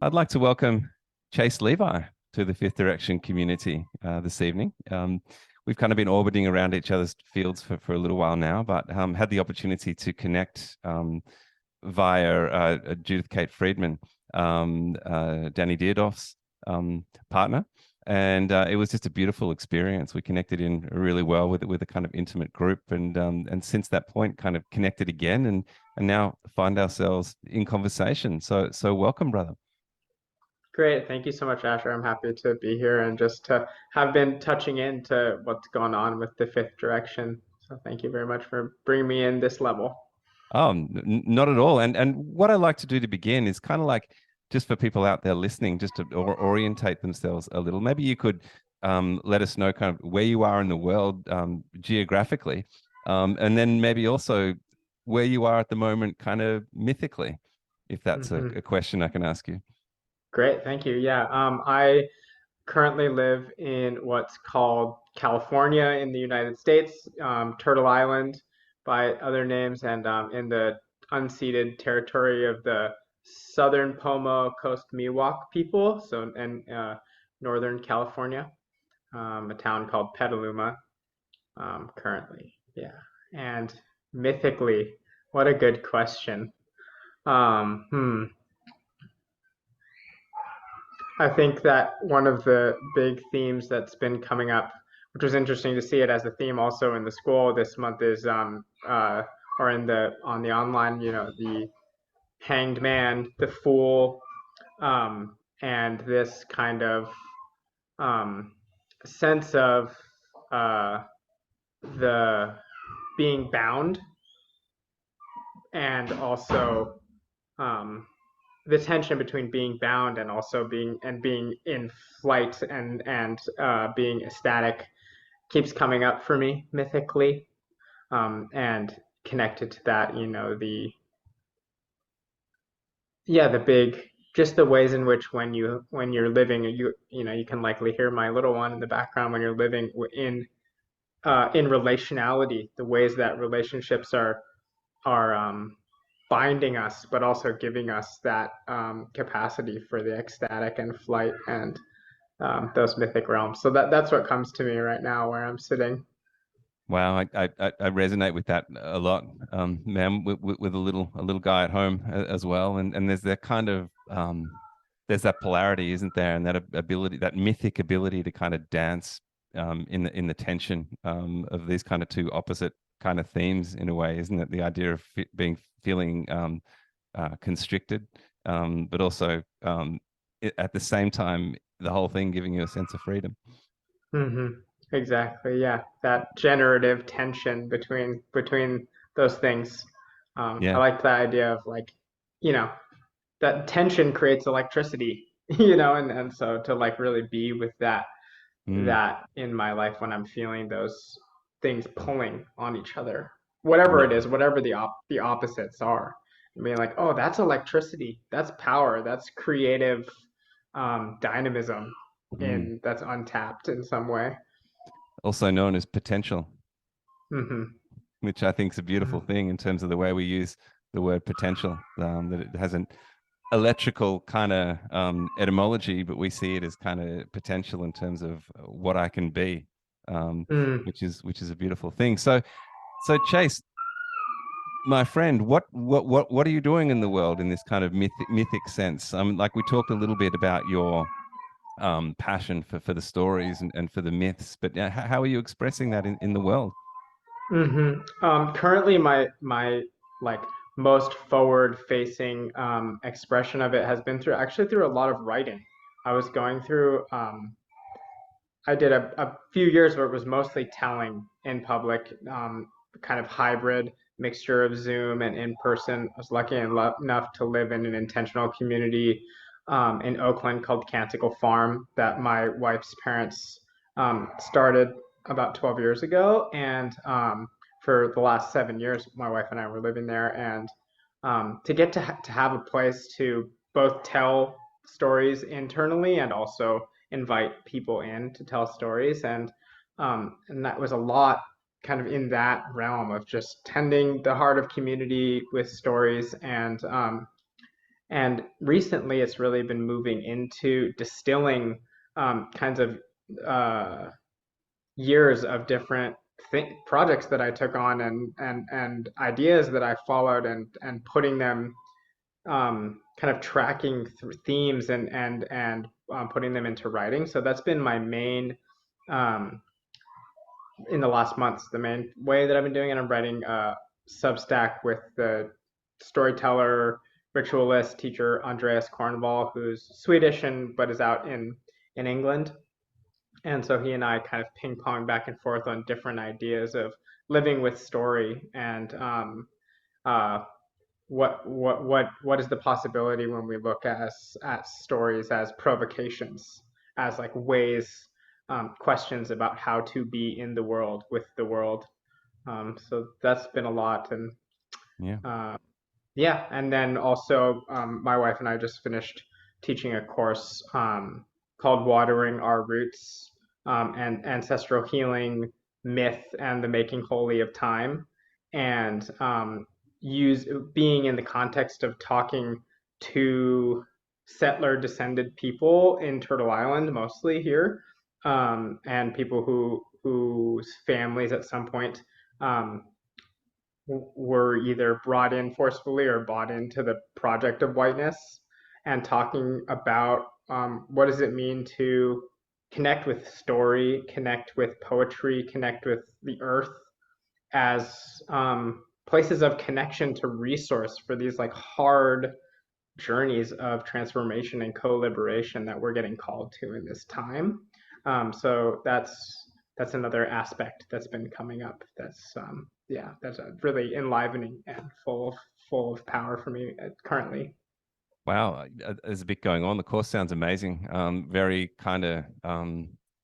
I'd like to welcome Chaise Levy to the Fifth Direction community this evening. We've kind of been orbiting around each other's fields for a little while now, but had the opportunity to connect via Judith Kate Friedman, Danny Deardoff's partner. And it was just a beautiful experience. We connected in really well with a kind of intimate group, and since that point, kind of connected again, and now find ourselves in conversation. So welcome, brother. Great. Thank you so much, Asher. I'm happy to be here and just to have been touching into what's gone on with the fifth direction. So thank you very much for bringing me in this level. Oh, not at all. And what I like to do to begin is kind of like just for people out there listening, just to orientate themselves a little. Maybe you could let us know kind of where you are in the world geographically, and then maybe also where you are at the moment, kind of mythically, if that's a question I can ask you. Great. Thank you. Yeah. I currently live in what's called California in the United States, Turtle Island by other names, and in the unceded territory of the Southern Pomo Coast Miwok people, so in Northern California, a town called Petaluma, currently. Yeah. And mythically, what a good question. Um, hmm. I think that one of the big themes that's been coming up, which was interesting to see it as a theme also in the school this month, is or in the on the online, the hanged man, the fool, and this kind of um, sense of uh, the being bound, and also um, the tension between being bound and also being in flight and being ecstatic keeps coming up for me mythically, and connected to that, the big, just the ways in which when you're living, you can likely hear my little one in the background, when you're living in relationality, the ways that relationships are binding us, but also giving us that capacity for the ecstatic and flight and those mythic realms. So that's what comes to me right now where I'm sitting. Wow, I resonate with that a lot, man. With a little guy at home as well, and there's that kind of there's that polarity, isn't there? And that ability, that mythic ability to kind of dance in the tension of these kind of two opposite kind of themes in a way, isn't it? The idea of being feeling constricted, but also at the same time, the whole thing giving you a sense of freedom. hmm Exactly. Yeah, that generative tension between those things. I Yeah. like the idea of, like, you know, that tension creates electricity, and so to like really be with Mm. that in my life when I'm feeling those things pulling on each other, whatever it Yeah. is, whatever the opposites are. I mean, like, oh, that's electricity, that's power, that's creative dynamism Mm. in that's untapped in some way. Also known as potential, hmm which I think is a beautiful thing in terms of the way we use the word potential. That it has an electrical kind of etymology, but we see it as kind of potential in terms of what I can be, um, mm which is a beautiful thing. So Chase, my friend, what are you doing in the world in this kind of mythic sense? Like we talked a little bit about your passion for the stories and for the myths, but how are you expressing that in the world? Currently, my like most forward facing expression of it has been through a lot of writing. I was going through I did a few years where it was mostly telling in public, kind of hybrid mixture of Zoom and in person. I was lucky enough to live in an intentional community in Oakland called Canticle Farm that my wife's parents started about 12 years ago. And for the last 7 years, my wife and I were living there. And to get to have a place to both tell stories internally and also invite people in to tell stories, and that was a lot kind of in that realm of just tending the heart of community with stories, And recently, it's really been moving into distilling kinds of years of different projects that I took on and ideas that I followed and putting them kind of tracking themes and putting them into writing. So that's been my main um, in the last months. The main way that I've been doing it, I'm writing Substack with the storyteller, ritualist teacher Andreas Kornevall, who's Swedish and but is out in England. And so he and I kind of ping pong back and forth on different ideas of living with story and uh, what is the possibility when we look at stories as provocations, as like ways, questions about how to be in the world with the world. So that's been a lot, and Yeah. yeah, and then also my wife and I just finished teaching a course called Watering Our Roots, and Ancestral Healing, Myth, and the Making Holy of Time. And use being in the context of talking to settler descended people in Turtle Island, mostly here, and people whose families at some point um, were either brought in forcefully or bought into the project of whiteness, and talking about what does it mean to connect with story, connect with poetry, connect with the earth as places of connection to resource for these like hard journeys of transformation and co-liberation that we're getting called to in this time. So that's another aspect that's been coming up. That's yeah, that's really enlivening and full of power for me currently. Wow, there's a bit going on. The course sounds amazing. Very kind of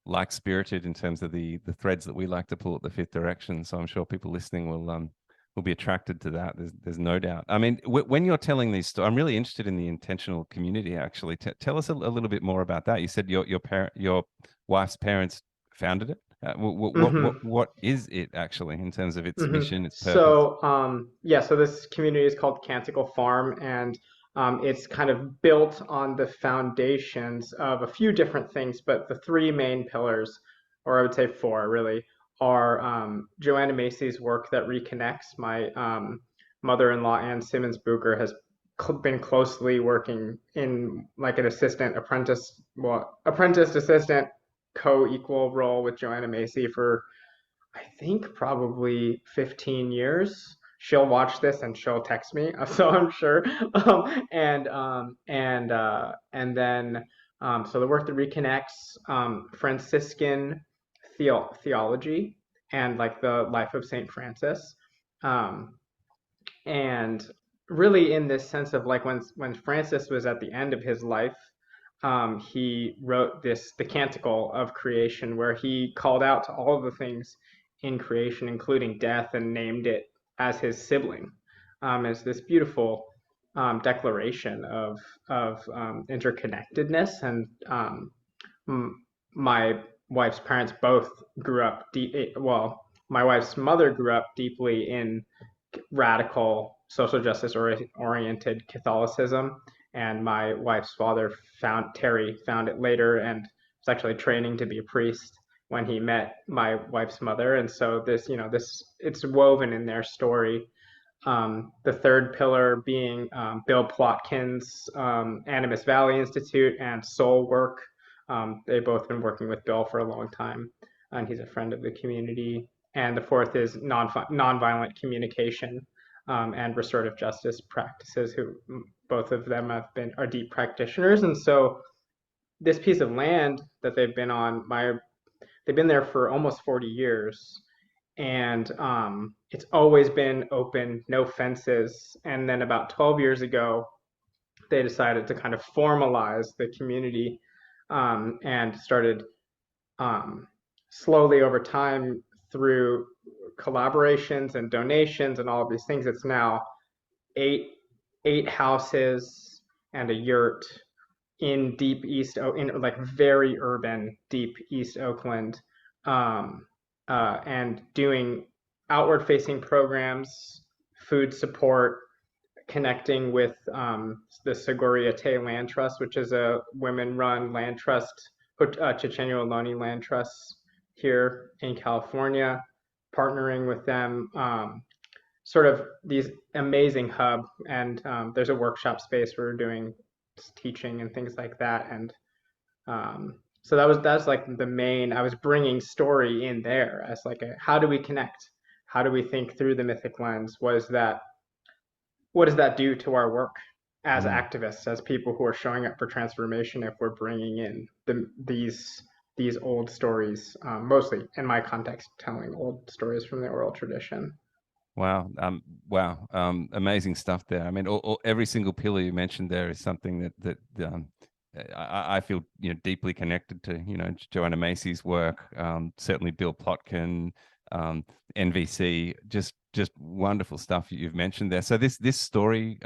like spirited in terms of the threads that we like to pull at the fifth direction. So I'm sure people listening will be attracted to that. There's no doubt. I mean, when you're telling these stories, I'm really interested in the intentional community. Actually, tell us a little bit more about that. You said your wife's parents founded it. What is it actually in terms of its mission, its purpose? So yeah, so this community is called Canticle Farm, and it's kind of built on the foundations of a few different things, but the three main pillars, or I would say four really, are Joanna Macy's work that reconnects. My mother-in-law, Ann Simmons Booker, has been closely working in like an apprentice assistant co-equal role with Joanna Macy for I think probably 15 years. She'll watch this and she'll text me, so I'm sure. And then so the work that reconnects Franciscan theology and like the life of Saint Francis, um, and really in this sense of like when Francis was at the end of his life, he wrote the Canticle of Creation, where he called out to all of the things in creation, including death, and named it as his sibling. As this beautiful declaration of interconnectedness. And my wife's parents both grew up well, my wife's mother grew up deeply in radical social justice oriented Catholicism, and my wife's father Terry found it later and was actually training to be a priest when he met my wife's mother. And so this it's woven in their story. The third pillar being Bill Plotkin's Animus Valley Institute and Soul Work. They've both been working with Bill for a long time, and he's a friend of the community. And the fourth is nonviolent communication and restorative justice practices, who both of them are deep practitioners. And so this piece of land that they've been on, they've been there for almost 40 years, and it's always been open, no fences. And then about 12 years ago, they decided to kind of formalize the community, and started slowly over time through collaborations and donations and all of these things. It's now eight houses and a yurt in deep East, in like very urban deep East Oakland, and doing outward facing programs, food support, connecting with the Seguritate Land Trust, which is a women-run land trust, Chochenyo Ohlone land trust here in California, partnering with them, sort of these amazing hub, and there's a workshop space where we're doing teaching and things like that, and so that's like the main. I was bringing story in there as like how do we connect? How do we think through the mythic lens? What does that do to our work as activists, as people who are showing up for transformation, if we're bringing in these old stories, mostly in my context, telling old stories from the oral tradition. Wow. Amazing stuff there. I mean, every single pillar you mentioned there is something that I feel, deeply connected to, Joanna Macy's work, certainly Bill Plotkin, NVC, just wonderful stuff you've mentioned there. So this story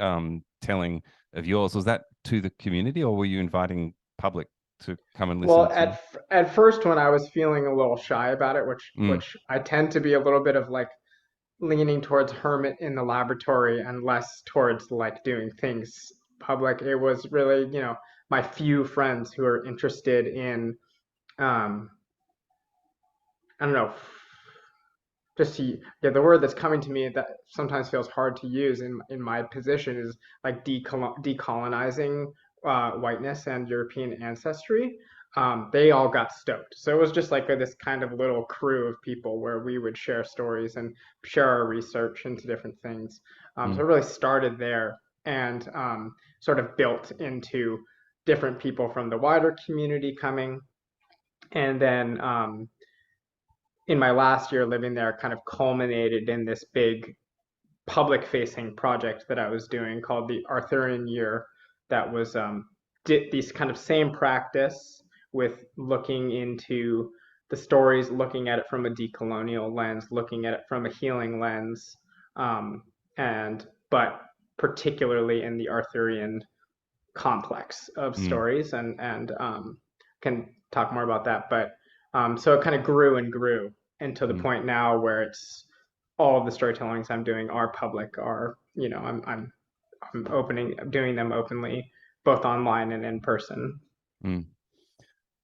telling of yours, was that to the community, or were you inviting public to come and listen? Well, at first, when I was feeling a little shy about it, which I tend to be a little bit of like leaning towards hermit in the laboratory and less towards like doing things public. It was really, my few friends who are interested in, I don't know, the word that's coming to me that sometimes feels hard to use in my position is like decolonizing whiteness and European ancestry. They all got stoked. So it was just like this kind of little crew of people where we would share stories and share our research into different things. So it really started there and sort of built into different people from the wider community coming. And then in my last year living there, kind of culminated in this big public-facing project that I was doing called the Arthurian Year that was did these kind of same practice with looking into the stories, looking at it from a decolonial lens, looking at it from a healing lens, but particularly in the Arthurian complex of stories, and can talk more about that. But so it kind of grew and grew into the point now where it's all of the storytellings I'm doing are public, are I'm doing them openly, both online and in person.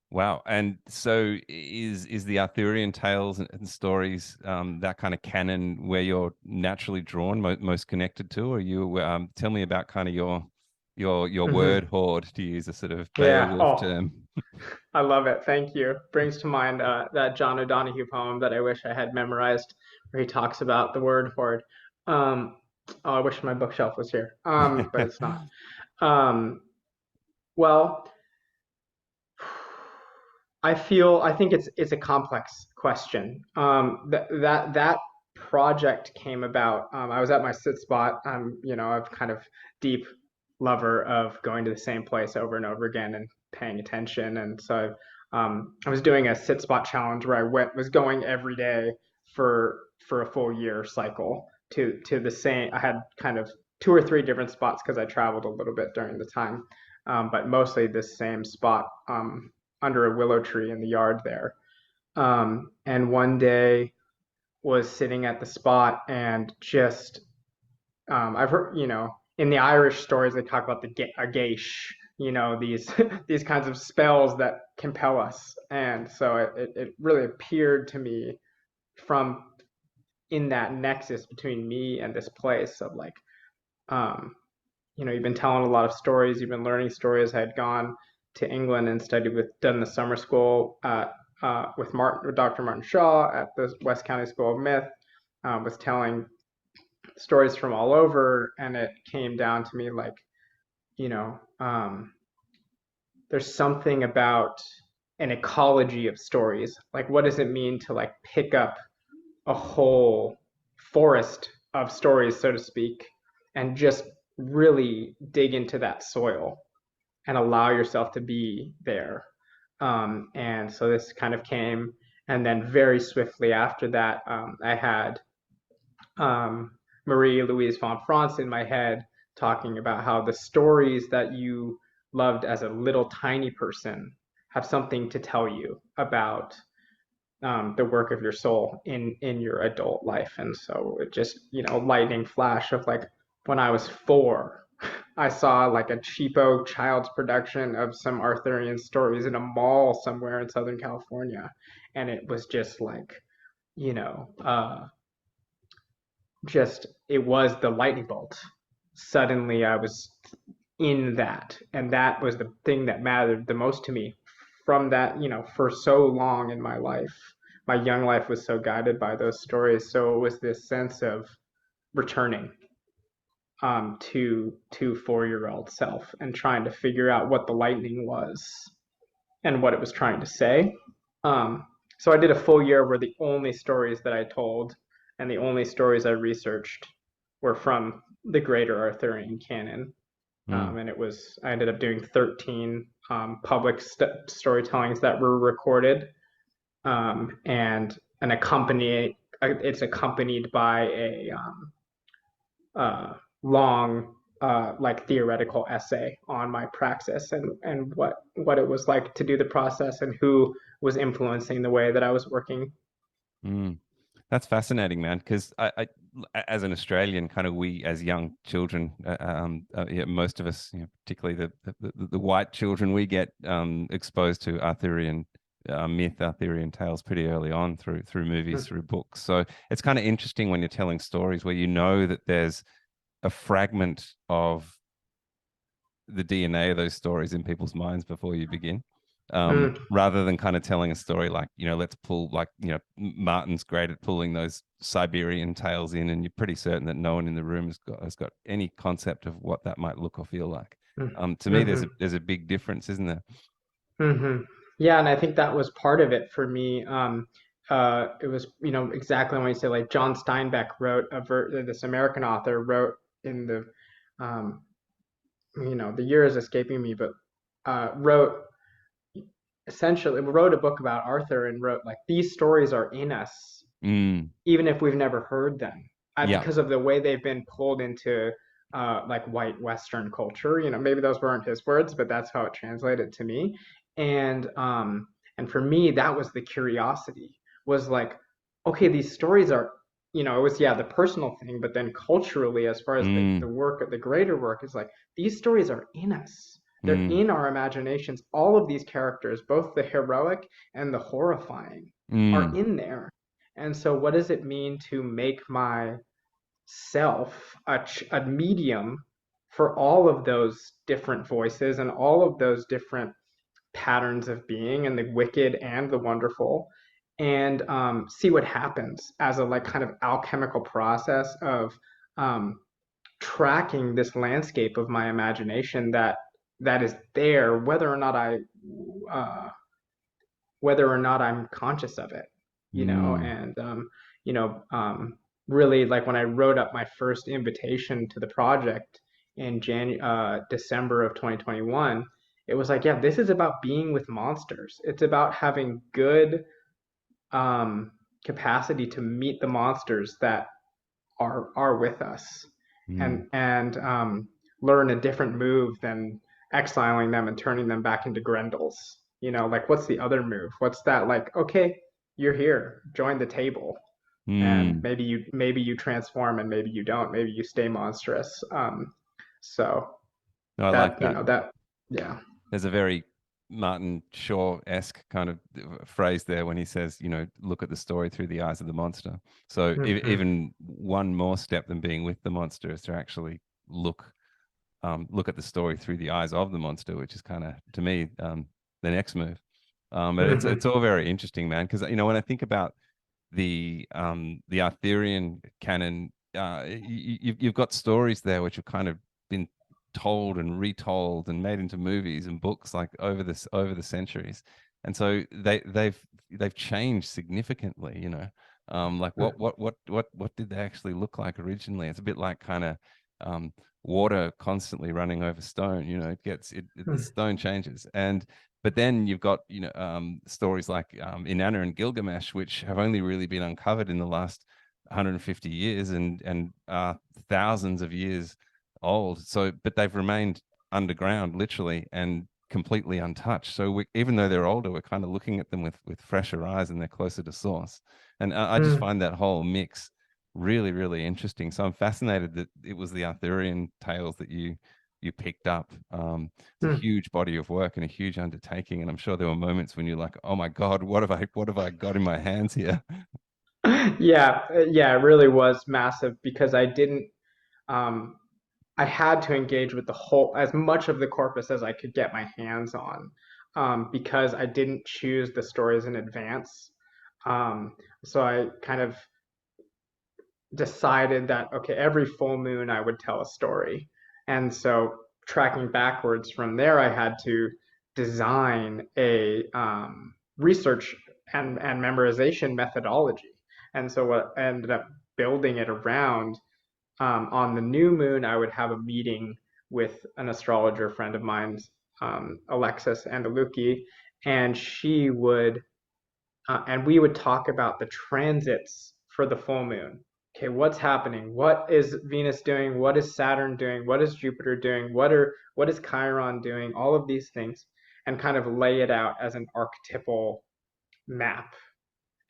Wow. And so is the Arthurian tales and stories that kind of canon where you're naturally drawn, most connected to? Or you tell me about kind of your word hoard, to use a sort of Beowulf term. I love it. Thank you. Brings to mind that John O'Donohue poem that I wish I had memorized, where he talks about the word hoard. I wish my bookshelf was here, but it's not. Well, I think it's a complex question. That project came about. I was at my sit spot. I'm kind of deep lover of going to the same place over and over again and paying attention. And so I was doing a sit spot challenge where I was going every day for a full year cycle to the same. I had kind of 2 or 3 different spots because I traveled a little bit during the time, but mostly this same spot under a willow tree in the yard there. And one day was sitting at the spot and just I've heard, in the Irish stories, they talk about a geish, these kinds of spells that compel us. And so it really appeared to me from in that nexus between me and this place of like, you've been telling a lot of stories, you've been learning stories. I had gone to England and done the summer school with Dr. Martin Shaw at the West County School of Myth, was telling stories from all over, and it came down to me like, there's something about an ecology of stories. Like, what does it mean to like pick up a whole forest of stories, so to speak, and just really dig into that soil and allow yourself to be there. And so this kind of came, and then very swiftly after that, I had Marie-Louise von France in my head talking about how the stories that you loved as a little tiny person have something to tell you about the work of your soul in your adult life. And so it just, lightning flash of like, when I was 4. I saw like a cheapo child's production of some Arthurian stories in a mall somewhere in Southern California. And it was just like, you know, just it was the lightning bolt. Suddenly I was in that. And that was the thing that mattered the most to me from that, for so long in my life. My young life was so guided by those stories. So it was this sense of returning to 4-year-old self and trying to figure out what the lightning was and what it was trying to say. So I did a full year where the only stories that I told and the only stories I researched were from the greater Arthurian canon. And I ended up doing 13 public storytellings that were recorded, and it's accompanied by a long like theoretical essay on my praxis and what it was like to do the process and who was influencing the way that I was working. That's fascinating, man. Because as an Australian, kind of we as young children, yeah, most of us, particularly the white children, we get exposed to Arthurian myth, Arthurian tales pretty early on through movies, through books. So it's kind of interesting when you're telling stories where you know that there's a fragment of the DNA of those stories in people's minds before you begin. Rather than kind of telling a story like, let's pull, like, Martin's great at pulling those Siberian tales in, and you're pretty certain that no one in the room has got any concept of what that might look or feel like. To me, there's a big difference, isn't there? Yeah, and I think that was part of it for me. It was, exactly when you say, like, John Steinbeck wrote this American author wrote in the, the year is escaping me, but wrote a book about Arthur and wrote, like, these stories are in us, even if we've never heard them, because of the way they've been pulled into like white Western culture. Maybe those weren't his words, but that's how it translated to me. And for me, that was the curiosity, was like, okay, these stories are, it was, the personal thing, but then culturally, as far as the work, the greater work, is like, these stories are in us. They're in our imaginations. All of these characters, both the heroic and the horrifying, are in there. And so what does it mean to make myself a medium for all of those different voices and all of those different patterns of being, and the wicked and the wonderful, and see what happens as a, like, kind of alchemical process of tracking this landscape of my imagination that is there, whether or not I'm conscious of it, and really, like, when I wrote up my first invitation to the project in December of 2021, it was like, yeah, this is about being with monsters. It's about having good capacity to meet the monsters that are with us, and learn a different move than exiling them and turning them back into Grendels. Like, what's the other move? What's that, like, okay, you're here, join the table. And maybe you transform, and maybe you don't. Maybe you stay monstrous. So I like that. That, yeah. There's a very Martin Shaw-esque kind of phrase there when he says, look at the story through the eyes of the monster. So even one more step than being with the monster is to actually look at the story through the eyes of the monster, which is kind of, to me, the next move. But it's all very interesting, man, because when I think about the Arthurian canon, you've got stories there which have kind of been told and retold and made into movies and books, like, over the centuries, and so they've changed significantly. Like, what did they actually look like originally? It's a bit like kind of water constantly running over stone. The stone changes, but then you've got stories like Inanna and Gilgamesh, which have only really been uncovered in the last 150 years and thousands of years old. So, but they've remained underground, literally, and completely untouched. So even though they're older, we're kind of looking at them with fresher eyes, and they're closer to source. And I just find that whole mix really, really interesting. So I'm fascinated that it was the Arthurian tales that you picked up. It's a huge body of work and a huge undertaking, and I'm sure there were moments when you're like, oh my God, what have I got in my hands here? Yeah, yeah, it really was massive because um, I had to engage with the whole, as much of the corpus as I could get my hands on, because I didn't choose the stories in advance. Um, so I kind of decided that, okay, every full moon I would tell a story. And so tracking backwards from there, I had to design a research and memorization methodology. And so what I ended up building it around, on the new moon, I would have a meeting with an astrologer friend of mine's, Alexis Andaluki, and she would and we would talk about the transits for the full moon. Okay, what's happening? What is Venus doing? What is Saturn doing? What is Jupiter doing? What is Chiron doing? All of these things, and kind of lay it out as an archetypal map.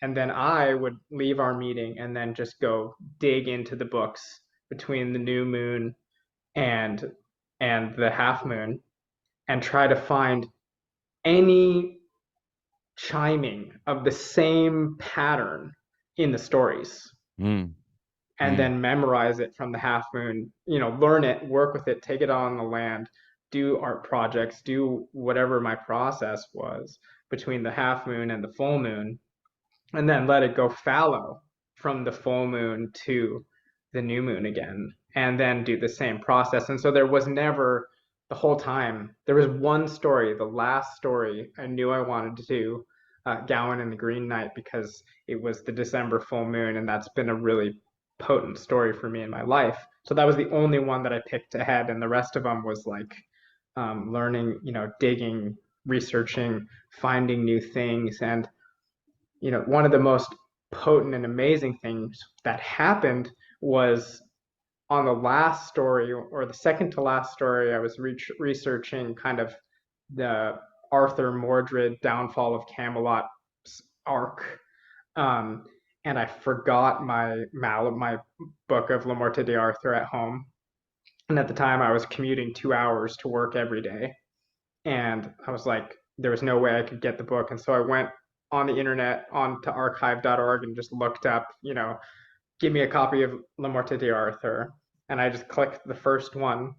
And then I would leave our meeting and then just go dig into the books between the new moon and the half moon and try to find any chiming of the same pattern in the stories, Mm, and mm, then memorize it from the half moon, learn it, work with it, take it on the land, do art projects, do whatever my process was between the half moon and the full moon, and then let it go fallow from the full moon to the new moon again, and then do the same process. And so there was never, the whole time, there was one story, the last story I knew I wanted to do, Gowan and the Green Knight, because it was the December full moon, and that's been a really potent story for me in my life. So that was the only one that I picked ahead, and the rest of them was like, learning, digging, researching, finding new things. And one of the most potent and amazing things that happened was on the last story, or the second to last story. I was researching kind of the Arthur Mordred downfall of Camelot arc. Um, and I forgot my book of La Morte d'Arthur at home. And at the time I was commuting 2 hours to work every day. And I was like, there was no way I could get the book. And so I went on the internet onto archive.org and just looked up, give me a copy of La Morte d'Arthur. And I just clicked the first one,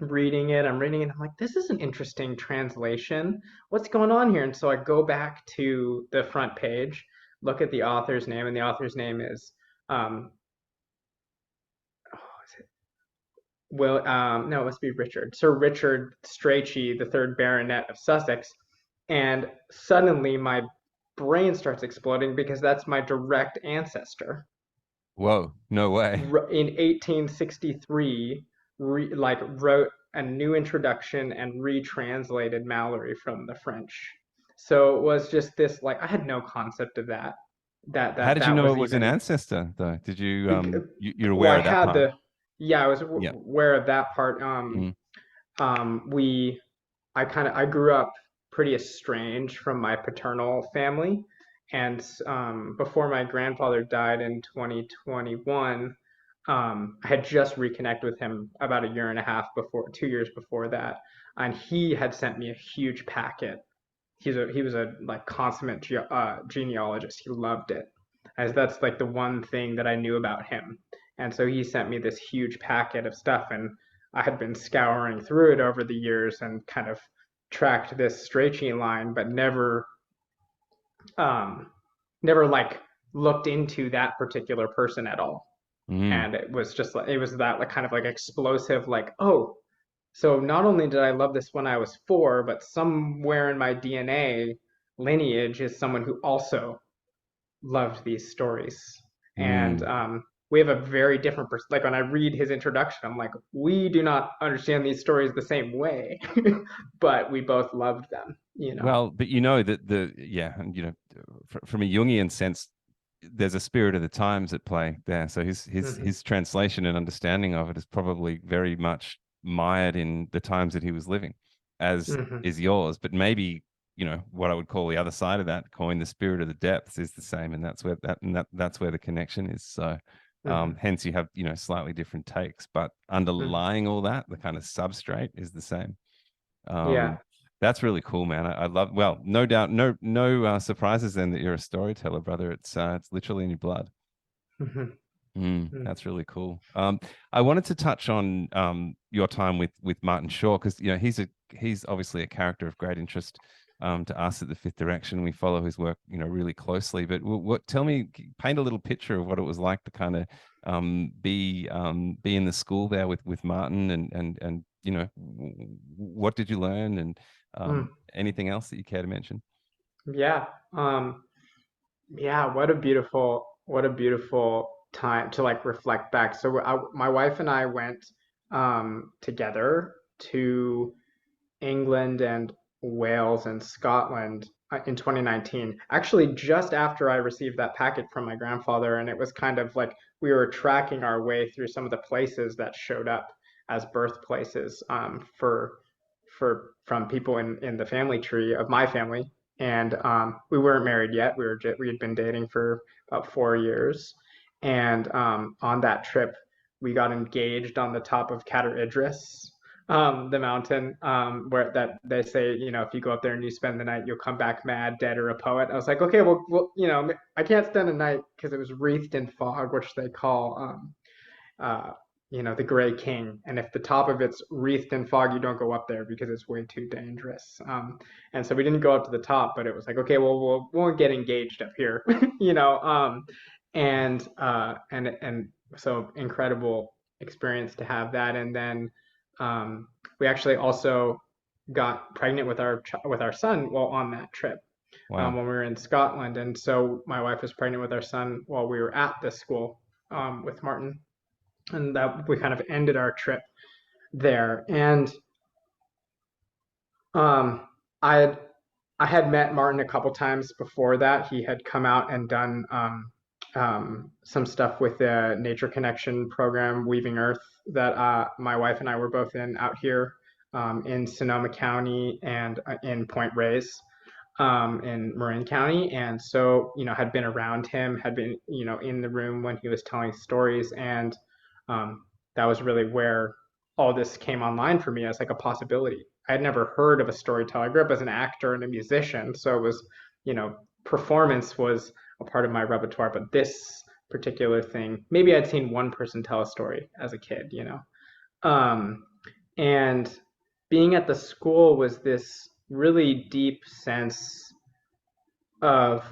reading it. I'm reading it. I'm like, this is an interesting translation. What's going on here? And so I go back to the front page, look at the author's name, and the author's name is no, it must be Richard. Sir Richard Strachey, the third Baronet of Sussex. And suddenly my brain starts exploding because that's my direct ancestor. whoa, no way. In 1863, wrote a new introduction and retranslated Mallory from the French. So it was just this, like, I had no concept of that. How did you That know it was was an even, ancestor, though? Did you you're well, aware I of that had part? the, yeah, I was Yeah. aware of that part. Mm. We I grew up pretty estranged from my paternal family, and before my grandfather died in 2021, I had just reconnected with him about a year and a half before, 2 years before that, and he had sent me a huge packet. He was a like consummate genealogist. He loved it, as that's like the one thing that I knew about him. And so he sent me this huge packet of stuff, and I had been scouring through it over the years and kind of tracked this Strachey line, but um, never like looked into that particular person at all. Mm. And it was just like, it was that like kind of like explosive, like, oh, so not only did I love this when I was 4, but somewhere in my DNA lineage is someone who also loved these stories. And Mm. we have a very different like when I read his introduction, I'm like, we do not understand these stories the same way, but we both loved them. Well, but you know that and from a Jungian sense, there's a spirit of the times at play there. So Hmm. his translation and understanding of it is probably very much mired in the times that he was living, as Hmm. is yours. But maybe, what I would call the other side of that coin, the spirit of the depths, is the same, and that's where that's where the connection is. So Mhm. Hence you have, slightly different takes, but Mhm. underlying all that, the kind of substrate is the same. Yeah. That's really cool, man. I love, well, no doubt, no surprises then that you're a storyteller, brother. It's literally in your blood. Mhm. Mhm. That's really cool. I wanted to touch on your time with Martin Shaw, because he's obviously a character of great interest to us at the Fifth Direction. We follow his work, really closely. But tell me, paint a little picture of what it was like to kind of be in the school there with Martin, and what did you learn, and Mm. anything else that you care to mention? Yeah. Yeah, what a beautiful time to like reflect back. So my wife and I went together to England and Wales and Scotland in 2019. Actually, just after I received that packet from my grandfather, and it was kind of like we were tracking our way through some of the places that showed up as birthplaces for from people in the family tree of my family. And we weren't married yet. We had been dating for about 4 years, and on that trip, we got engaged on the top of Cader Idris, the mountain, where that they say, if you go up there and you spend the night, you'll come back mad, dead, or a poet. I was like, okay, well, I can't spend a night because it was wreathed in fog, which they call, uh, the Gray King. And if the top of it's wreathed in fog, you don't go up there because it's way too dangerous. And so we didn't go up to the top, but it was like, okay, well, we'll get engaged up here, you know. And so incredible experience to have that. And then we actually also got pregnant with our son while on that trip, Wow. when we were in Scotland. And so my wife was pregnant with our son while we were at this school with Martin, and that we kind of ended our trip there. And um, I had I had met Martin a couple times before that. He had come out and done some stuff with the Nature Connection program, Weaving Earth, that my wife and I were both in out here in Sonoma County and in Point Reyes in Marin County. And so, had been around him, had been, in the room when he was telling stories. And um, that was really where all this came online for me as like a possibility. I had never heard of a storyteller. I grew up as an actor and a musician. So it was, performance was a part of my repertoire. But this particular thing, maybe I'd seen one person tell a story as a kid. Um, and being at the school was this really deep sense of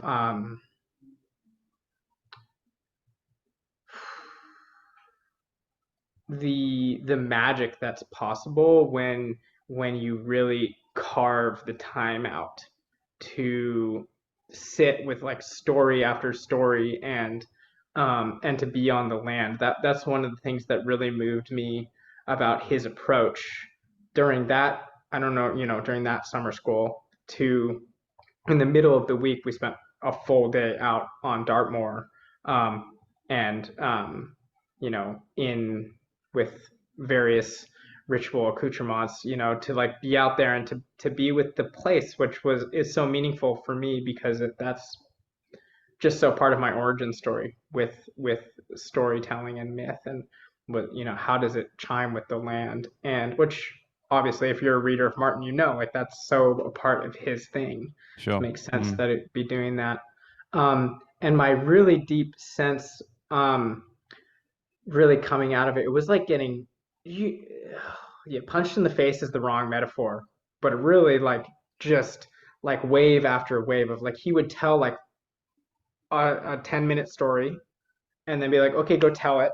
the magic that's possible when you really carve the time out to sit with like story after story, and to be on the land. That's one of the things that really moved me about his approach during that, I don't know, during that summer school. To In the middle of the week, we spent a full day out on Dartmoor, um, and in with various ritual accoutrements, to like be out there and to be with the place, which is so meaningful for me because that's just so part of my origin story with storytelling and myth, and what, how does it chime with the land, and which obviously if you're a reader of Martin, like that's so a part of his thing. It Sure. makes sense that it be doing that. And my really deep sense, really coming out of it, it was like getting you yeah, punched in the face is the wrong metaphor, but really like just like wave after wave of like he would tell like a 10-minute story and then be like, okay, go tell it.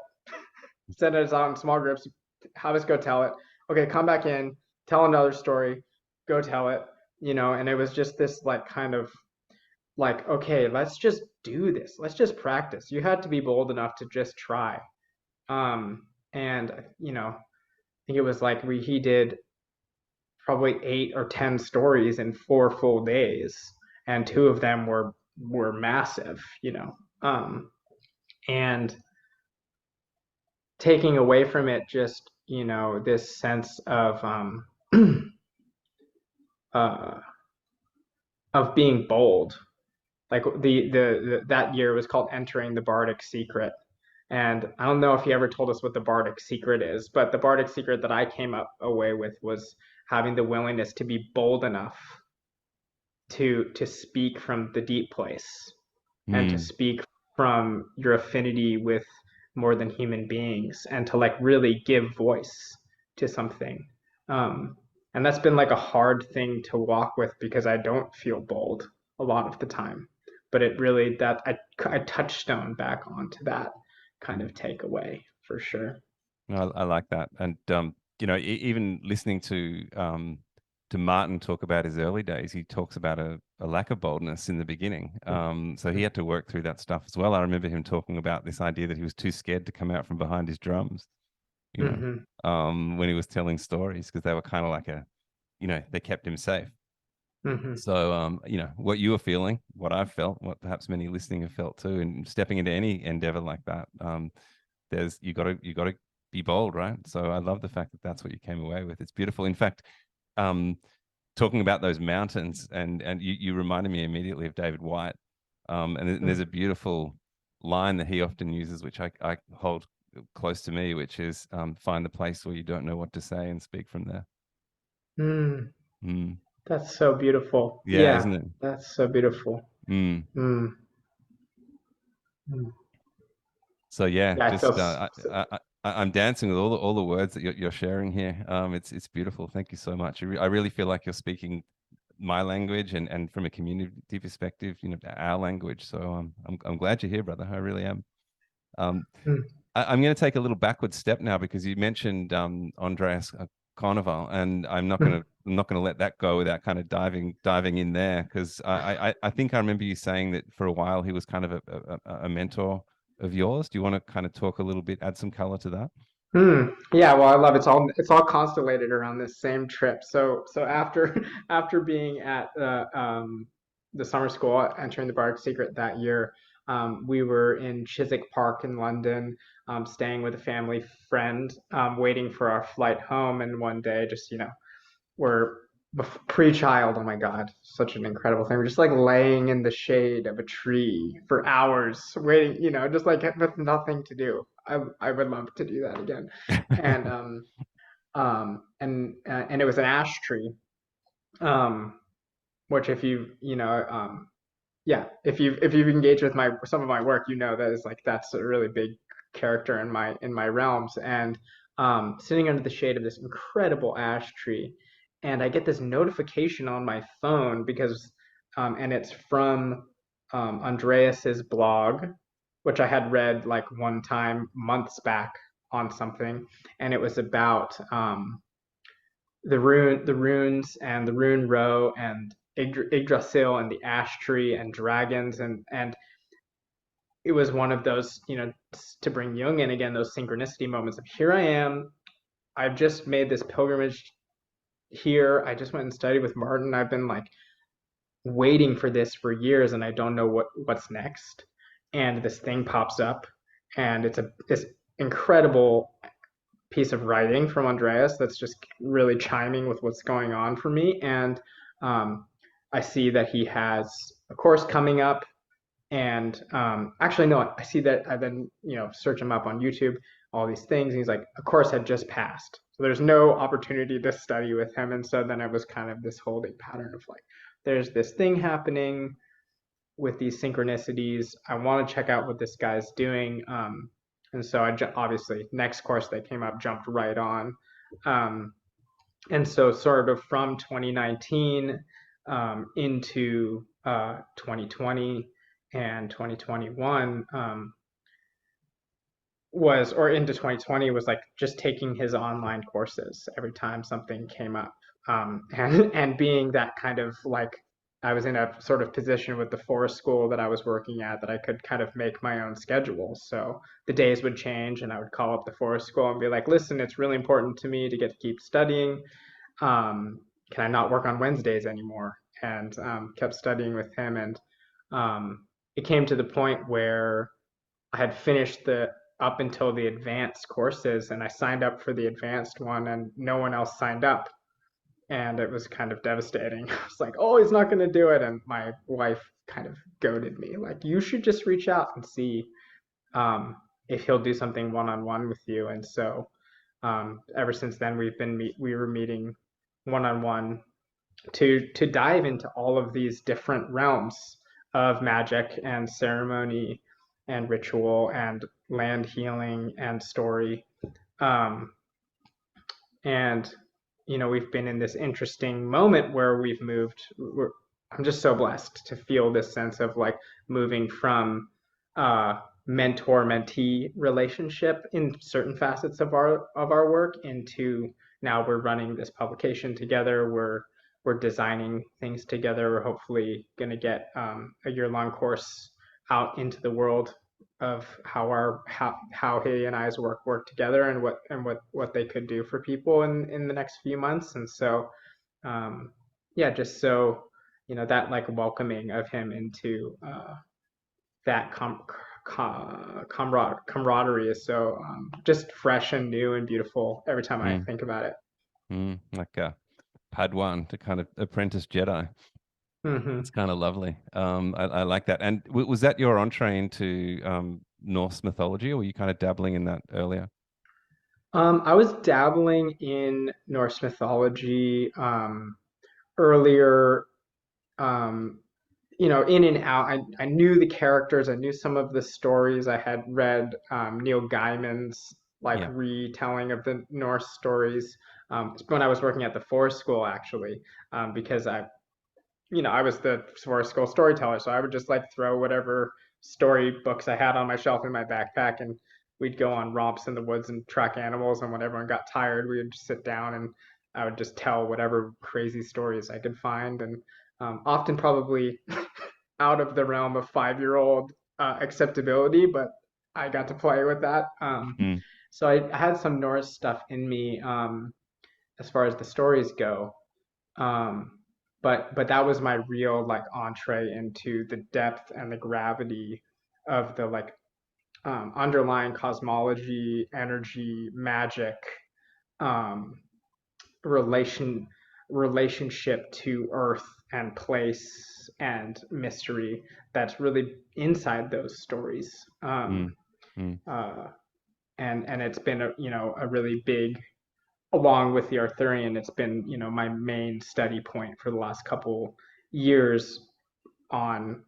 Send us out in small groups. Have us go tell it. Okay, come back in, tell another story, go tell it. And it was just this like kind of like, okay, let's just do this. Let's just practice. You had to be bold enough to just try. And I think it was like he did probably 8 or 10 stories in 4 full days, and two of them were massive. And taking away from it just this sense uh, of being bold. Like that year was called Entering the Bardic Secret, And I don't know if he ever told us what the bardic secret is, but the bardic secret that I came up away with was having the willingness to be bold enough to speak from the deep place and to Mm. speak from your affinity with more than human beings and to like really give voice to something. Um, and that's been like a hard thing to walk with because I don't feel bold a lot of the time. But it really that I touchstone back onto that kind of takeaway for sure. I like that. And even listening to Martin talk about his early days, he talks about a lack of boldness in the beginning. So he had to work through that stuff as well. I remember him talking about this idea that he was too scared to come out from behind his drums, you know, Mm-hmm. when he was telling stories because they were kind of like they kept him safe. Mm-hmm. So, what you were feeling, what I've felt, what perhaps many listening have felt too, and stepping into any endeavor like that, there's you got to be bold, right? So I love the fact that that's what you came away with. It's beautiful. In fact, um, talking about those mountains, and you reminded me immediately of David White, and there's a beautiful line that he often uses, which I hold close to me, which is find the place where you don't know what to say and speak from there. Mm, Mm. that's so beautiful. Yeah, Yeah, isn't it? that's so beautiful. Mm. Mm, mm. So yeah, Yeah, I feel just I'm dancing with all the words that you're sharing here. It's beautiful. Thank you so much. I really feel like you're speaking my language and from a community perspective, our language. So I'm glad you're here, brother. I really am. Um, mm, I'm going to take a little backward step now because you mentioned Andreas Kornevall, and mm, I'm not going to let that go without kind of diving in there because I think I remember you saying that for a while he was kind of a mentor of yours. Do you want to kind of talk a little bit, add some color to that? mm. Yeah, well, I love it's all constellated around this same trip. So after after being at the summer school, entering the Bardic Secret that year, we were in Chiswick Park in London, staying with a family friend, waiting for our flight home, and one day, just we're pre-child. Oh my God, such an incredible thing. We're just like laying in the shade of a tree for hours, waiting, just like with nothing to do. I would love to do that again. And and it was an ash tree. Um, which if yeah, if you've engaged with my some of my work, that is like that's a really big character in my realms. And sitting under the shade of this incredible ash tree, and I get this notification on my phone because and it's from Andreas's blog, which I had read like one time months back on something, and it was about the runes and the rune row and Yggdrasil and the ash tree and dragons, and it was one of those, to bring Jung in again, those synchronicity moments of here I am, I've just made this pilgrimage here, I just went and studied with Martin, I've been like waiting for this for years and I don't know what's next, and this thing pops up, and it's this incredible piece of writing from Andreas that's just really chiming with what's going on for me. And I see that he has a course coming up. And actually, no, I see that I've been, search him up on YouTube, all these things. And he's like, a course had just passed. So there's no opportunity to study with him. And so then it was kind of this holding pattern of like, there's this thing happening with these synchronicities. I want to check out what this guy's doing. And so obviously next course that came up jumped right on. Um, and so sort of from 2019 into 2020 and 2021 or into 2020 was like just taking his online courses every time something came up, and being that kind of like I was in a sort of position with the forest school that I was working at that I could kind of make my own schedule. So the days would change and I would call up the forest school and be like, listen, it's really important to me to get to keep studying. Can I not work on Wednesdays anymore? And kept studying with him. And it came to the point where I had finished the up until the advanced courses, and I signed up for the advanced one, and no one else signed up, and it was kind of devastating. I was like, "Oh, he's not going to do it," and my wife kind of goaded me, like, "You should just reach out and see." Um, if he'll do something one-on-one with you. And so ever since then, we were meeting one-on-one to dive into all of these different realms of magic and ceremony and ritual and land healing and story. Um, and we've been in this interesting moment where we've moved. I'm just so blessed to feel this sense of like moving from mentor mentee relationship in certain facets of our work into now we're running this publication together. We're designing things together. We're hopefully going to get a year-long course out into the world of how he and I's work together and what they could do for people in the next few months. And so yeah, just so that like welcoming of him into that camaraderie is so just fresh and new and beautiful every time I think about it. Like a Padawan to kind of apprentice Jedi. It's kind of lovely. I like that. And was that your entree into Norse mythology, or were you kind of dabbling in that earlier? I was dabbling in Norse mythology earlier, in and out. I knew the characters. I knew some of the stories. I had read Neil Gaiman's like Yeah. retelling of the Norse stories when I was working at the Forest School, actually, because I was the Forest School storyteller, so I would just like throw whatever story books I had on my shelf in my backpack, and we'd go on romps in the woods and track animals. And when everyone got tired, we would just sit down and I would just tell whatever crazy stories I could find, and often probably out of the realm of 5-year-old acceptability, but I got to play with that. Mm. So I had some Norse stuff in me as far as the stories go. Um, but that was my real like entree into the depth and the gravity of the like underlying cosmology, energy, magic, um, relation relationship to earth and place and mystery that's really inside those stories. Mm. Mm. And it's been a really big, along with the Arthurian, it's been my main study point for the last couple years on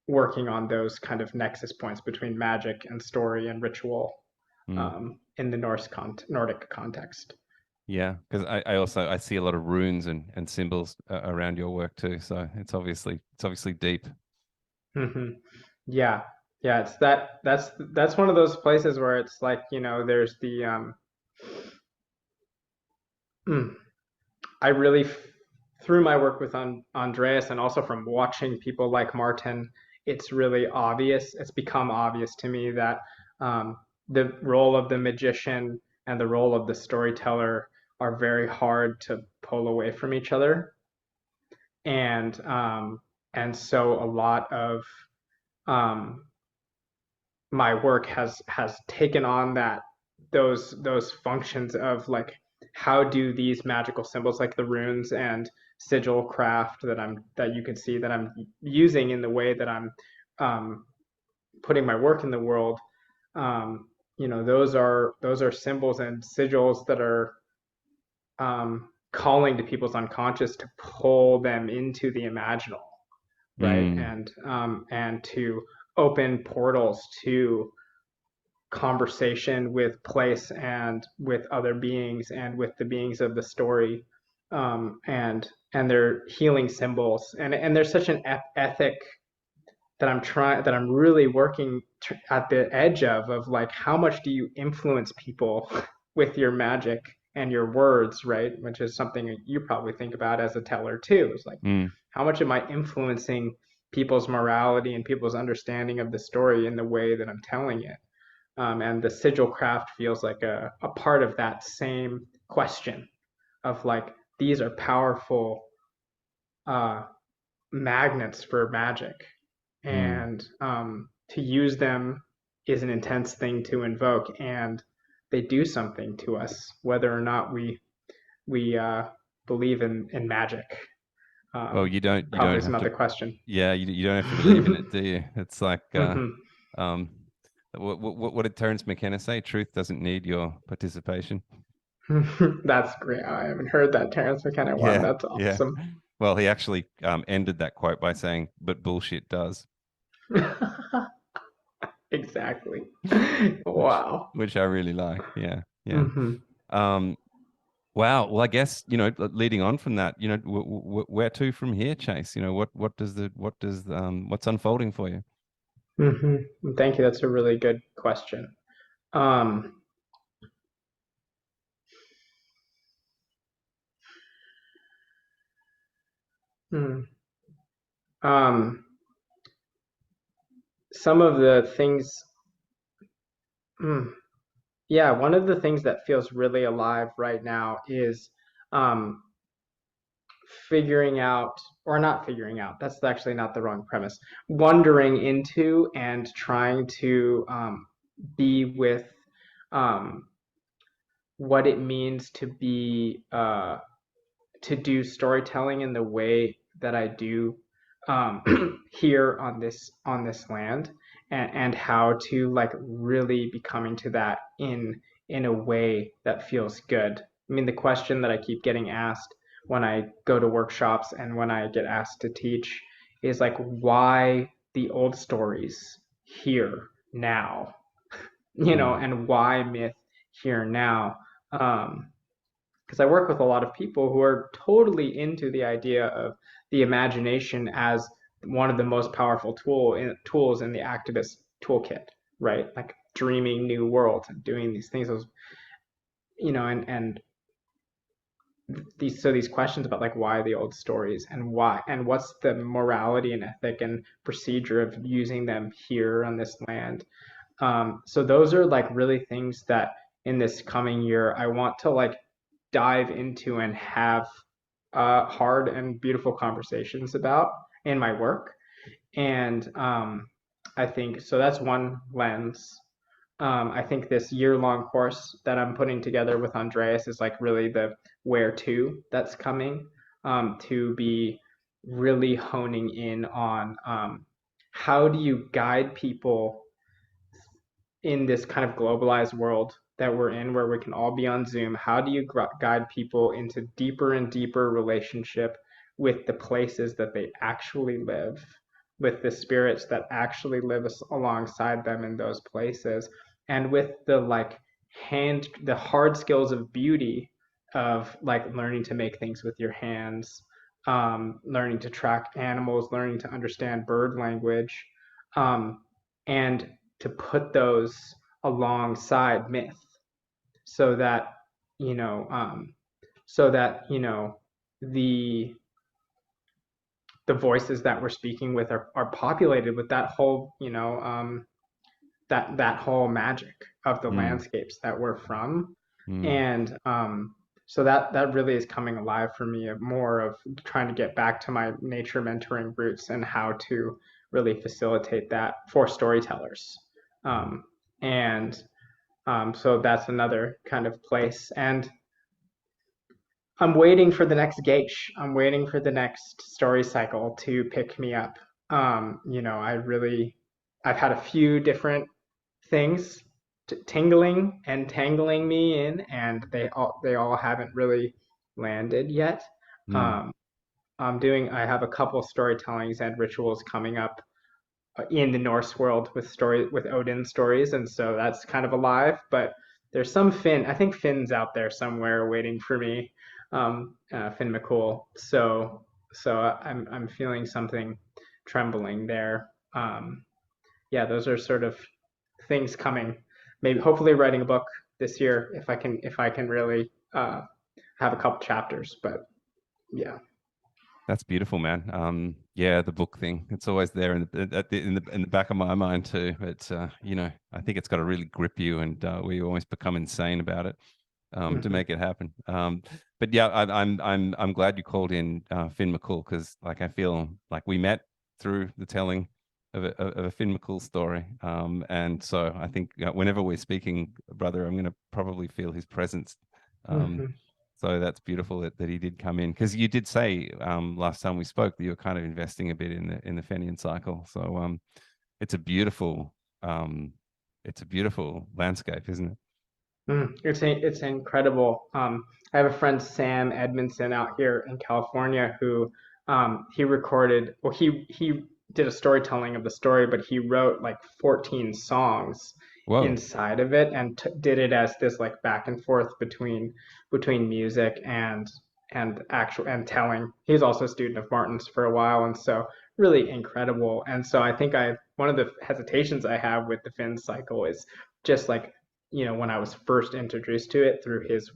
working on those kind of nexus points between magic and story and ritual in the Nordic context. Yeah, because I also I see a lot of runes and symbols around your work too. So it's obviously deep. Mm-hmm. Yeah, yeah. It's that's one of those places where it's like there's the I really through my work with Andreas and also from watching people like Martin, it's really obvious. It's become obvious to me that the role of the magician and the role of the storyteller are very hard to pull away from each other, and so a lot of um, my work has taken on those functions of like how do these magical symbols like the runes and sigil craft that you can see that I'm using in the way that I'm putting my work in the world. Those are symbols and sigils that are calling to people's unconscious to pull them into the imaginal, right? Mm. And to open portals to conversation with place and with other beings and with the beings of the story, and they're healing symbols, and there's such an ethic that I'm really working at the edge of like how much do you influence people with your magic and your words, right? Which is something you probably think about as a teller too. It's like Mm. how much am I influencing people's morality and people's understanding of the story in the way that I'm telling it? And the sigil craft feels like a part of that same question of like these are powerful uh, magnets for magic, Mm. and to use them is an intense thing to invoke, and they do something to us whether or not we believe in magic. Well, you Probably don't is have to. another question. Yeah, you don't have to believe in it, do you? It's like Hmm. um What did Terence McKenna say? Truth doesn't need your participation. That's great. I haven't heard that Terence McKenna one. Yeah, That's yeah. awesome. Well, he actually ended that quote by saying, "But bullshit does," Exactly. which Wow. which I really like. Yeah, yeah. Hmm. Um, wow. Well, I guess, leading on from that, where to from here, Chase? What's unfolding for you? Hmm. Thank you. That's a really good question. Um, hmm. um, some of the things, hmm. Yeah, one of the things that feels really alive right now is um, figuring out, or not figuring out, that's actually not the wrong premise, wandering into and trying to be with um, what it means to be to do storytelling in the way that I do here on this land, and how to like really be coming to that in a way that feels good. I mean, the question that I keep getting asked when I go to workshops and when I get asked to teach is like, why the old stories here now, Mm, and why myth here now? Um, because I work with a lot of people who are totally into the idea of the imagination as one of the most powerful tools in the activist toolkit, right? Like dreaming new worlds and doing these things. Those, and these questions about like why the old stories and why and what's the morality and ethic and procedure of using them here on this land. So those are like really things that in this coming year I want to like dive into and have hard and beautiful conversations about in my work. And I think so. That's one lens. I think this year-long course that I'm putting together with Andreas is like really the where to that's coming, to be really honing in on how do you guide people in this kind of globalized world that we're in where we can all be on Zoom. How do you guide people into deeper and deeper relationship with the places that they actually live, with the spirits that actually live alongside them in those places, and with the like the hard skills of beauty of like learning to make things with your hands, learning to track animals, learning to understand bird language, um, and to put those alongside myth so that you know um, so that the the voices that we're speaking with are populated with that whole that whole magic of the mm, landscapes that we're from. mm. And so that really is coming alive for me, of more of trying to get back to my nature mentoring roots and how to really facilitate that for storytellers. Um, and so that's another kind of place. And I'm waiting for the next Geish. I'm waiting for the next story cycle to pick me up. I've had a few different things tingling and tangling me in, and they all haven't really landed yet. Mm. Um, I have a couple storytellings and rituals coming up in the Norse world with Odin stories, and so that's kind of alive. But there's some Finn. I think Finn's out there somewhere waiting for me. Finn McCool. So I'm feeling something trembling there. Yeah, those are sort of things coming. Maybe hopefully writing a book this year if I can really have a couple chapters. But yeah. That's beautiful, man. Yeah, the book thing. It's always there in the back of my mind too. It's I think it's got to really grip you, and we almost become insane about it to Mm-hmm. make it happen. But yeah, I'm glad you called in Finn McCool, because like I feel like we met through the telling of a Finn McCool story. And so I think whenever we're speaking, brother, I'm going to probably feel his presence. Um, Mm-hmm. so that's beautiful that he did come in, because you did say last time we spoke that you were kind of investing a bit in the Fenian cycle. So it's a beautiful um, it's a beautiful landscape, isn't it? It's incredible. I have a friend, Sam Edmondson, out here in California, who he recorded. Well, he did a storytelling of the story, but he wrote like 14 songs Whoa. inside of it, and did it as this like back and forth between music and actual and telling. He's also a student of Martin's for a while, and so really incredible. And so I think I one of the hesitations I have with the Finn cycle is just like, when I was first introduced to it through his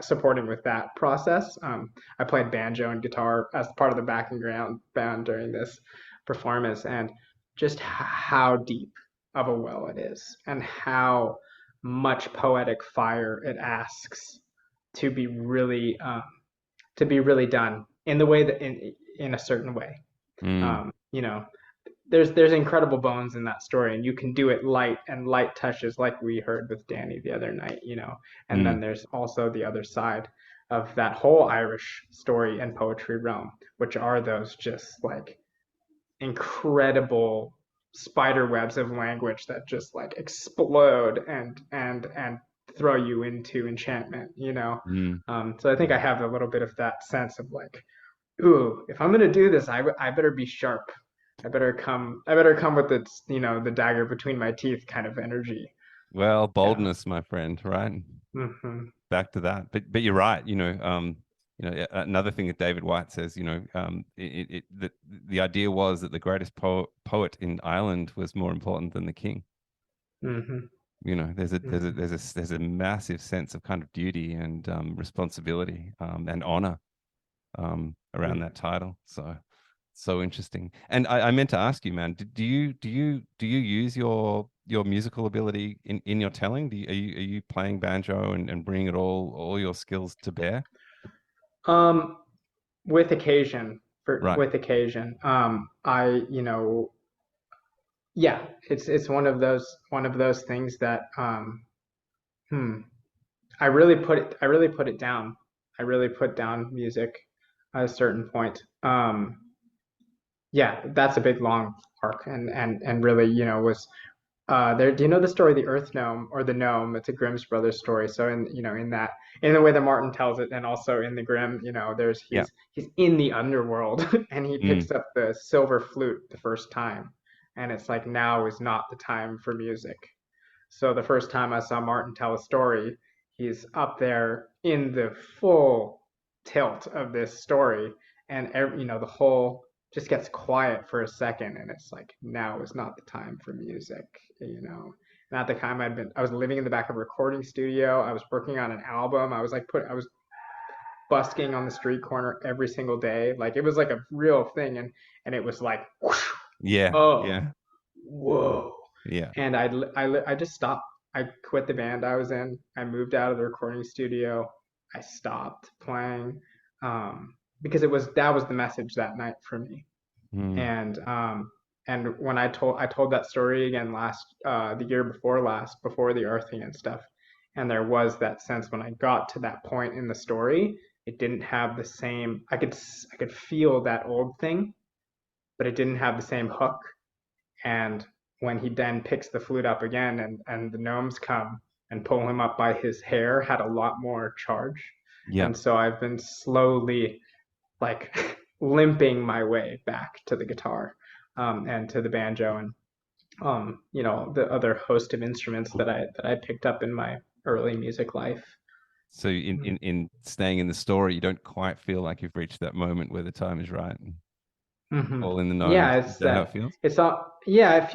supporting with that process. I played banjo and guitar as part of the backing ground band during this performance, and just how deep of a well it is, and how much poetic fire it asks to be really done in the way that in a certain way. Mm, Um, you know, there's incredible bones in that story, and you can do it light and light touches like we heard with Danny the other night, and then mm, there's also the other side of that whole Irish story and poetry realm, which are those just like incredible spider webs of language that just like explode and throw you into enchantment. mm. So I think I have a little bit of that sense of like, ooh, if I'm gonna do this, I better be sharp. I better come with the dagger between my teeth kind of energy. Well, Yeah. boldness, my friend, right? Hmm. Back to that. But you're right, another thing that David White says, the idea was that the greatest poet in Ireland was more important than the king. Hmm. Hmm. There's a massive sense of kind of duty and responsibility and honor around that title. So interesting. And I meant to ask you, man, do you use your musical ability in your telling? Are you playing banjo and bringing it all your skills to bear? Um, with occasion, Right. with occasion, yeah, it's one of those things that hmm, I really put it down. I really put down music at a certain point. Yeah, that's a big long arc, and really, was there. Do you know the story, the Earth Gnome or the Gnome? It's a Grimm's Brothers story. So in the way that Martin tells it, and also in the Grimm, there's Yeah. he's in the underworld, and he Mm, picks up the silver flute the first time, and it's like, now is not the time for music. So the first time I saw Martin tell a story, he's up there in the full tilt of this story, and the whole just gets quiet for a second, and it's like, now is not the time for music. And at the time, I was living in the back of a recording studio. I was working on an album. I was busking on the street corner every single day. Like, it was like a real thing, and it was like, whoosh, yeah. oh, Yeah. whoa. Yeah. And I just stopped. I quit the band I was in. I moved out of the recording studio. I stopped playing, because that was the message that night for me. Mm, And when I told that story again the year before last, before the earthing and stuff, and there was that sense when I got to that point in the story, it didn't have the same. I could feel that old thing, but it didn't have the same hook. And when he then picks the flute up again, and the gnomes come and pull him up by his hair, had a lot more charge. yeah. And so I've been slowly like limping my way back to the guitar, and to the banjo, and the other host of instruments that I picked up in my early music life. So in staying in the story, you don't quite feel like you've reached that moment where the time is right. Mm-hmm. All in the gnomes. Yeah, Is it's that how it that. feels? It's all. Yeah,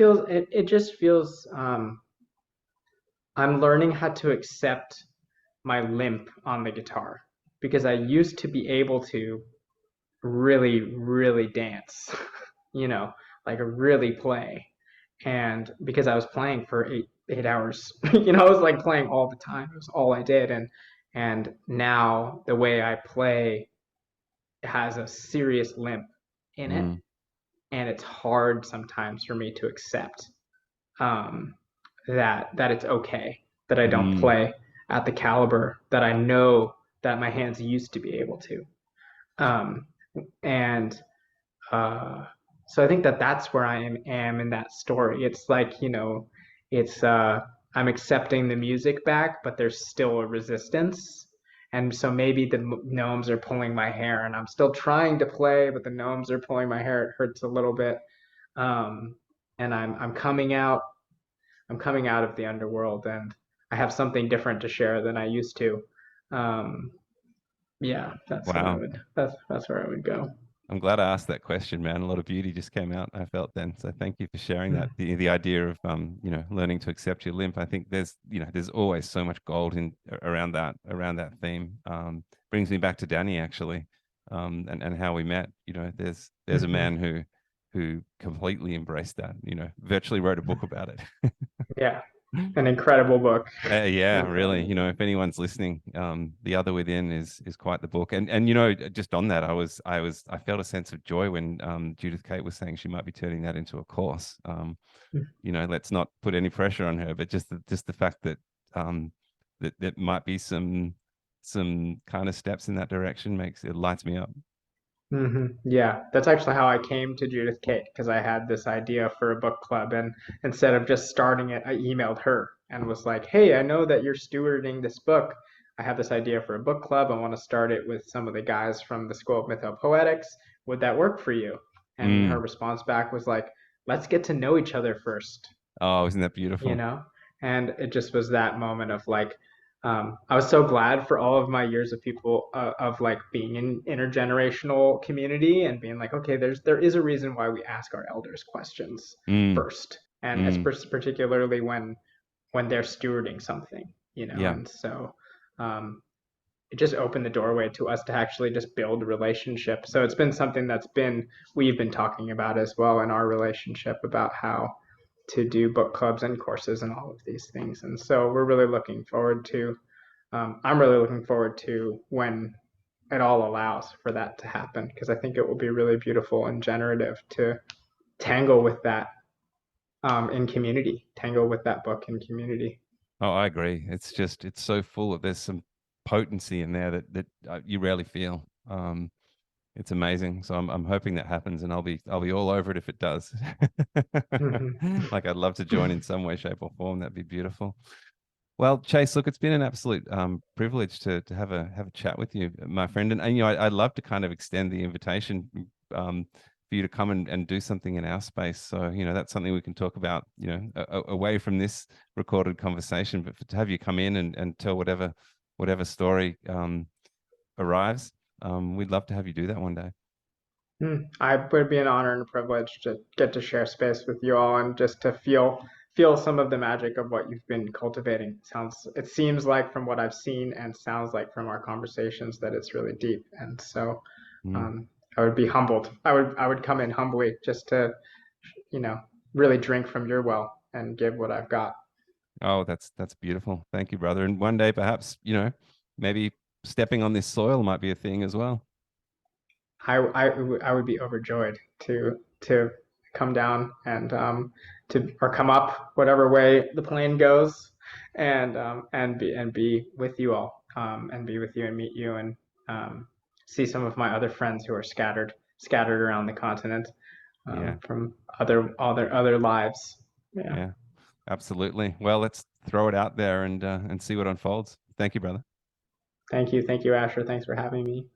it just feels. I'm learning how to accept my limp on the guitar, because I used to be able to really, really dance, you know, like really play. And because I was playing for 8 hours, I was like playing all the time. It was all I did. And now the way I play has a serious limp in it. Mm, And it's hard sometimes for me to accept, um, that it's okay that I don't mm, play at the caliber that I know that my hands used to be able to. Um, and so I think that that's where I am in that story. It's like, it's I'm accepting the music back, but there's still a resistance. And so maybe the gnomes are pulling my hair, and I'm still trying to play, but the gnomes are pulling my hair. It hurts a little bit, um, and I'm coming out. I'm coming out of the underworld, and I have something different to share than I used to. Um, yeah, that's what I Wow. would. That's where I would go. I'm glad I asked that question, man. A lot of beauty just came out, I felt then. So thank you for sharing that. The idea of learning to accept your limp. I think there's always so much gold in around that theme. Brings me back to Danny actually, and how we met. There's a man who completely embraced that, virtually wrote a book about it. Yeah, an incredible book. Yeah, really. If anyone's listening, The Other Within is quite the book. And just on that, I felt a sense of joy when Judith Kate was saying she might be turning that into a course. Let's not put any pressure on her, but just the fact that that might be some kind of steps in that direction lights me up. Yeah, that's actually how I came to Judith Kate, because I had this idea for a book club, and instead of just starting it, I emailed her and was like, "Hey, I know that you're stewarding this book. I have this idea for a book club. I want to start it with some of the guys from the School of Mythopoetics. Would that work for you?" And her Mm. response back was like, "Let's get to know each other first." Oh, isn't that you beautiful? know? And it just was that moment of like, I was so glad for all of my years of people of like being in intergenerational community and being like, okay, there is a reason why we ask our elders questions Mm. first, and Mm. particularly when they're stewarding something, Yeah. and so um, it just opened the doorway to us to actually just build a relationship. So it's been something we've been talking about as well in our relationship about how to do book clubs and courses and all of these things. And so we're really looking forward to, I'm really looking forward to when it all allows for that to happen, because I think it will be really beautiful and generative to tangle with that in community, tangle with that book in community. Oh, I agree. It's so full of there's some potency in there that you rarely feel. It's amazing. So I'm hoping that happens, and I'll be all over it if it does. Like I'd love to join in some way, shape, or form. That'd be beautiful. Well, Chase, look, it's been an absolute privilege to have a chat with you, my friend. And I'd love to kind of extend the invitation for you to come and do something in our space. So, that's something we can talk about, away from this recorded conversation, but to have you come in and tell whatever story arrives, we'd love to have you do that one day. I would be an honor and a privilege to get to share space with you all and just to feel some of the magic of what you've been cultivating. It seems like from what I've seen and sounds like from our conversations that it's really deep. And so Mm. I would be humbled. I would come in humbly just to, you know, really drink from your well and give what I've got. Oh, that's beautiful. Thank you, brother. And one day, perhaps, maybe stepping on this soil might be a thing as well. I would be overjoyed to come down and or come up whatever way the plane goes, and be with you all, and be with you and meet you, and see some of my other friends who are scattered around the continent, Yeah. from other lives. Yeah. Yeah. Absolutely. Well, let's throw it out there and see what unfolds. Thank you, brother. Thank you, Asher. Thanks for having me.